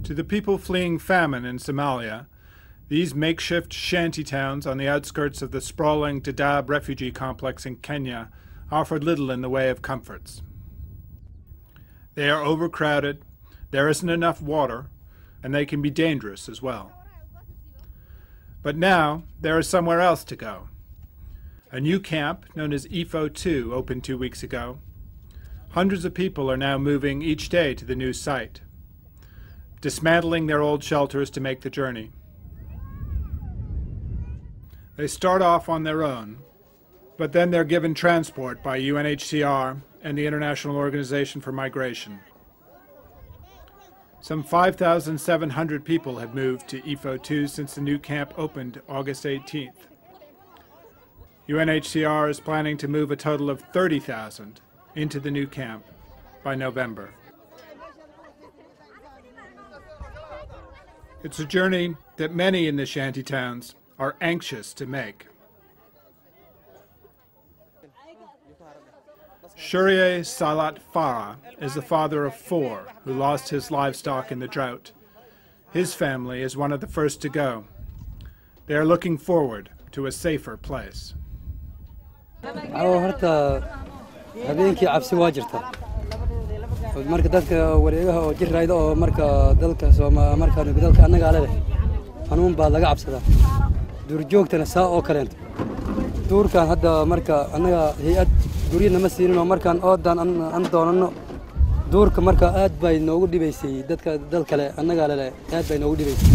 To the people fleeing famine in Somalia, these makeshift shanty towns on the outskirts of the sprawling Dadaab refugee complex in Kenya offered little in the way of comforts. They are overcrowded, there isn't enough water, and they can be dangerous as well. But now there is somewhere else to go. A new camp known as EFO 2 opened 2 weeks ago. Hundreds of people are now moving each day to the new site, dismantling their old shelters to make the journey. They start off on their own, but then they're given transport by UNHCR and the International Organization for Migration. Some 5,700 people have moved to EFO 2 since the new camp opened August 18th. UNHCR is planning to move a total of 30,000 into the new camp by November. It's a journey that many in the shanty towns are anxious to make. Shurye Salat Farah is the father of 4 who lost his livestock in the drought. His family is one of the first to go. They are looking forward to a safer place. marka dadka wareegaha oo jirayda oo marka dalka Soomaaliya marka dalka anaga leh xanuun baa laga cabsada duurjoogtana saa oo kaleento duurkan hadda marka anaga hay'ad guriyana ma siinino markaan oodan aan doonano duurka marka aad bay noogu dhibaysay dadka dal kale anaga leh aad bay noogu dhibaysay.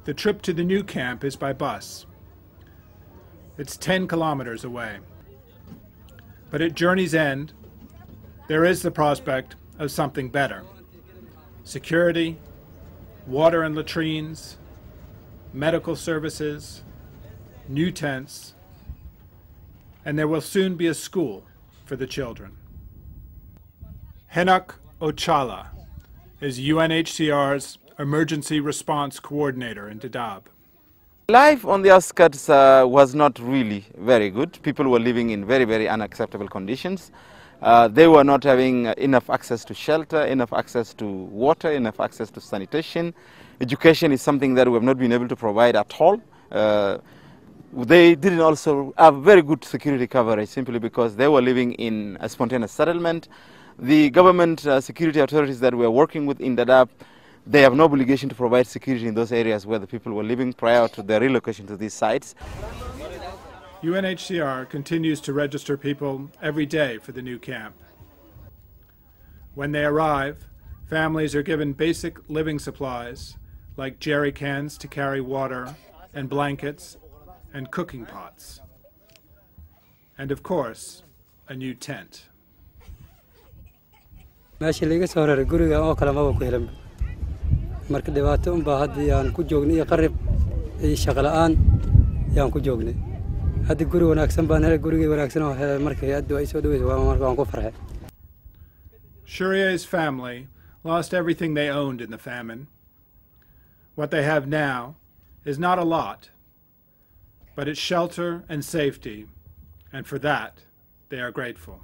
The trip to the new camp is by bus. It's 10 kilometers away. But at journey's end, there is the prospect of something better. Security, water and latrines, medical services, new tents, and there will soon be a school for the children. Henok Ochala is UNHCR's Emergency Response Coordinator in Dadaab. Life on the outskirts was not really very good. People were living in very, very unacceptable conditions. They were not having enough access to shelter, enough access to water, enough access to sanitation. Education is something that we have not been able to provide at all. They didn't also have very good security coverage simply because they were living in a spontaneous settlement. The government security authorities that we are working with in Dadaab, they have no obligation to provide security in those areas where the people were living prior to their relocation to these sites. UNHCR continues to register people every day for the new camp. When they arrive, families are given basic living supplies like jerry cans to carry water and blankets and cooking pots. And of course, a new tent. marka dhibaato un baa hadii aan ku joognay qarib shaqo la'aan yaan ku joognay hadii guri wanaagsan baan helay gurigii wanaagsan oo markay hadda ay soo dhaweysay marka aan ku farxay. Shurye's family lost everything they owned in the famine. What they have now is not a lot, but it's shelter and safety, and for that they are grateful.